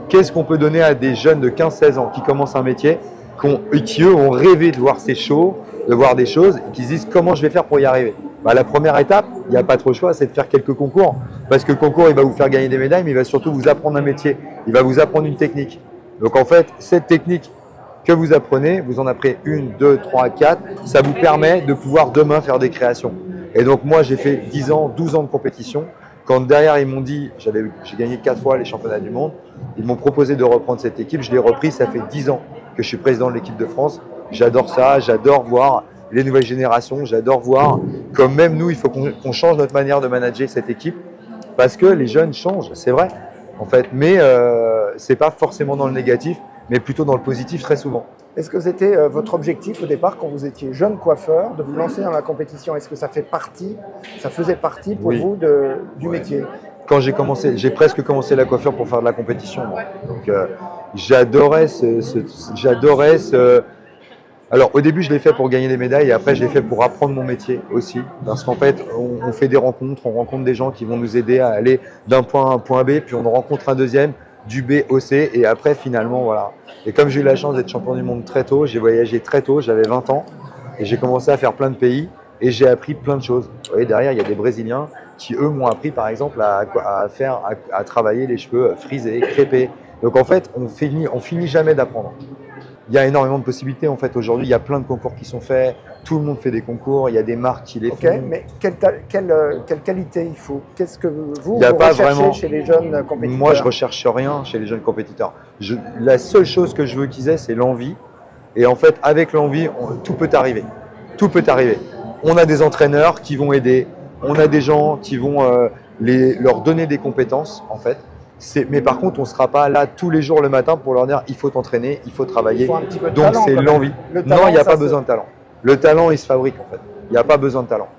qu'est-ce qu'on peut donner à des jeunes de 15-16 ans qui commencent un métier et qui, eux, ont rêvé de voir ces shows, de voir des choses, et qui se disent comment je vais faire pour y arriver. Bah, la première étape, il n'y a pas trop le choix, c'est de faire quelques concours. Parce que le concours, il va vous faire gagner des médailles, mais il va surtout vous apprendre un métier. Il va vous apprendre une technique. Donc en fait, cette technique que vous apprenez, vous en apprenez 1, 2, 3, 4, ça vous permet de pouvoir demain faire des créations. Et donc moi, j'ai fait 10 ans, 12 ans de compétition. Quand derrière, ils m'ont dit, j'ai gagné 4 fois les championnats du monde, ils m'ont proposé de reprendre cette équipe. Je l'ai repris, ça fait 10 ans que je suis président de l'équipe de France. J'adore ça, j'adore voir les nouvelles générations, j'adore voir comme même nous, il faut qu'on change notre manière de manager cette équipe parce que les jeunes changent, c'est vrai en fait, mais c'est pas forcément dans le négatif, mais plutôt dans le positif très souvent. Est-ce que c'était votre objectif au départ quand vous étiez jeune coiffeur de vous lancer dans la compétition? Est-ce que ça faisait partie pour vous du métier? Quand j'ai commencé, j'ai presque commencé la coiffure pour faire de la compétition. Moi. Donc j'adorais Alors au début je l'ai fait pour gagner des médailles et après je l'ai fait pour apprendre mon métier aussi. Parce qu'en fait on fait des rencontres, on rencontre des gens qui vont nous aider à aller d'un point A à un point B, puis on en rencontre un deuxième, du B au C et après finalement voilà. Et comme j'ai eu la chance d'être champion du monde très tôt, j'ai voyagé très tôt, j'avais 20 ans et j'ai commencé à faire plein de pays et j'ai appris plein de choses. Vous voyez derrière il y a des Brésiliens qui eux m'ont appris par exemple à travailler les cheveux frisés, crêpés. Donc en fait on finit jamais d'apprendre. Il y a énormément de possibilités en fait aujourd'hui, il y a plein de concours qui sont faits, tout le monde fait des concours, il y a des marques qui les font. Ok, mais quelle qualité il faut? Qu'est-ce que vous recherchez chez les jeunes compétiteurs? Moi je recherche rien chez les jeunes compétiteurs. La seule chose que je veux qu'ils aient c'est l'envie et en fait avec l'envie tout peut arriver. Tout peut arriver. On a des entraîneurs qui vont aider, on a des gens qui vont leur donner des compétences en fait. Mais par contre, on ne sera pas là tous les jours le matin pour leur dire il faut t'entraîner, il faut travailler. Il faut un petit peu de Donc c'est l'envie. Non, il n'y a pas besoin de talent. Le talent, il se fabrique en fait. Il n'y a pas besoin de talent.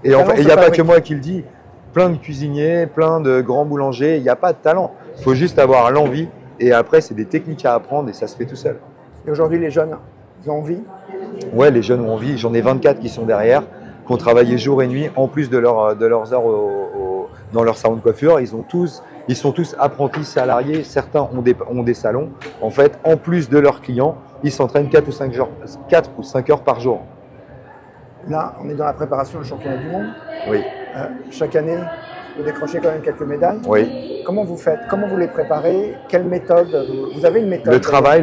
Et il n'y a pas que moi qui le dis. Plein de cuisiniers, plein de grands boulangers, il n'y a pas de talent. Il faut juste avoir l'envie. Et après, c'est des techniques à apprendre et ça se fait tout seul. Et aujourd'hui, les jeunes, ils ont envie? Ouais, les jeunes ont envie. J'en ai 24 qui sont derrière, qui ont travaillé jour et nuit, en plus de leurs heures dans leur salon de coiffure. Ils sont tous apprentis salariés, certains ont des salons. En fait, en plus de leurs clients, ils s'entraînent 4 ou 5 heures par jour. Là, on est dans la préparation du championnat du monde. Oui. Chaque année, vous décrochez quand même quelques médailles. Oui. Comment vous faites? Comment vous les préparez? Quelle méthode? Vous avez une méthode? Le travail.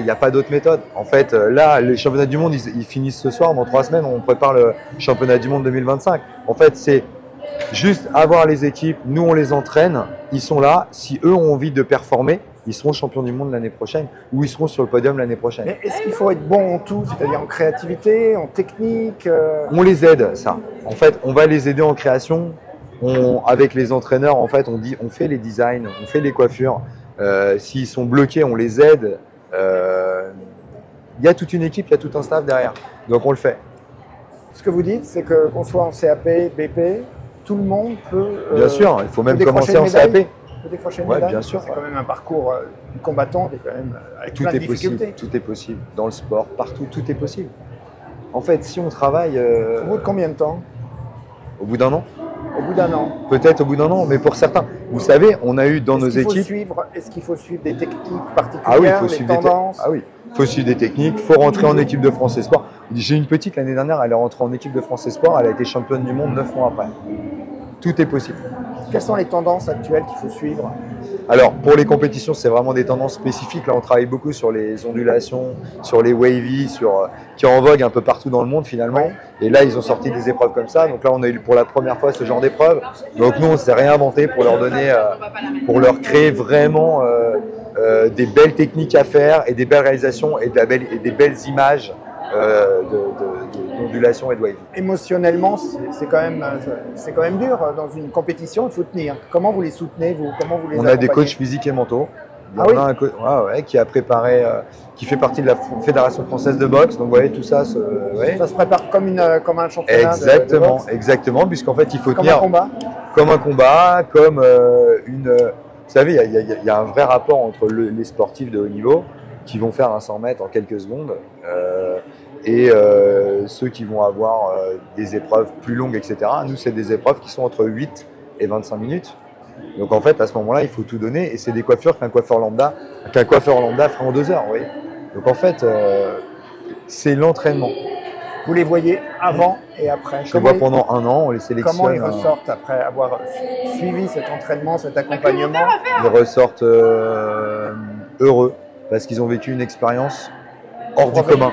Il n'y a pas d'autre méthode. En fait, là, les championnats du monde, ils finissent ce soir. Dans 3 semaines, on prépare le championnat du monde 2025. En fait, c'est juste avoir les équipes, nous on les entraîne, ils sont là, si eux ont envie de performer, ils seront champions du monde l'année prochaine ou ils seront sur le podium l'année prochaine. Mais est-ce qu'il faut être bon en tout, c'est-à-dire en créativité, en technique On les aide, ça. En fait, on va les aider en création. Avec les entraîneurs, en fait, on fait les designs, on fait les coiffures. S'ils sont bloqués, on les aide. Il y a toute une équipe, il y a tout un staff derrière. Donc on le fait. Ce que vous dites, c'est qu'on soit en CAP, BP, tout le monde peut. Bien sûr, il faut même commencer en CAP. Peut décrocher une médaille. Bien sûr. C'est quand même un parcours du combattant qui est quand même avec plein de difficultés. Tout est possible. Dans le sport, partout, tout est possible. En fait, si on travaille. Au bout de combien de temps? Au bout d'un an. Au bout d'un an. Peut-être au bout d'un an, mais pour certains. Vous savez, on a eu dans nos équipes. Est-ce qu'il faut suivre des techniques particulières? Ah oui, il faut suivre tendances? Ah oui, il faut suivre des techniques. Il faut rentrer en équipe de France Espoir. J'ai une petite l'année dernière, elle est rentrée en équipe de France Espoir. Elle a été championne du monde 9 mois après. Tout est possible. Quelles sont les tendances actuelles qu'il faut suivre? Alors, pour les compétitions, c'est vraiment des tendances spécifiques. Là, on travaille beaucoup sur les ondulations, sur les wavy, qui est en vogue un peu partout dans le monde finalement. Ouais. Et là, ils ont sorti des épreuves comme ça. Donc là, on a eu pour la première fois ce genre d'épreuve. Donc nous, on s'est réinventé pour leur donner, pour leur créer vraiment des belles techniques à faire et des belles réalisations et des belles images d'ondulation et de wave. Émotionnellement, c'est quand même dur. Dans une compétition, il faut tenir. Comment vous les soutenez, vous? Comment vous les On a des coachs physiques et mentaux. On a un coach qui a préparé, qui fait partie de la Fédération française de boxe. Donc vous voyez tout ça. Ça se prépare comme un championnat. Exactement, de boxe. exactement, puisqu'en fait il faut comme tenir un combat. Comme un combat, comme une. Vous savez, il y a un vrai rapport entre les sportifs de haut niveau qui vont faire un 100 mètres en quelques secondes et ceux qui vont avoir des épreuves plus longues, etc. Nous, c'est des épreuves qui sont entre 8 et 25 minutes. Donc en fait, à ce moment-là, il faut tout donner et c'est des coiffures qu'un coiffeur lambda fera en 2 heures. Vous voyez. Donc en fait, c'est l'entraînement. Vous les voyez avant et après. Je les vois pendant 1 an, on les sélectionne. Comment ils ressortent après avoir suivi cet entraînement, cet accompagnement? Ils ressortent heureux parce qu'ils ont vécu une expérience hors du commun.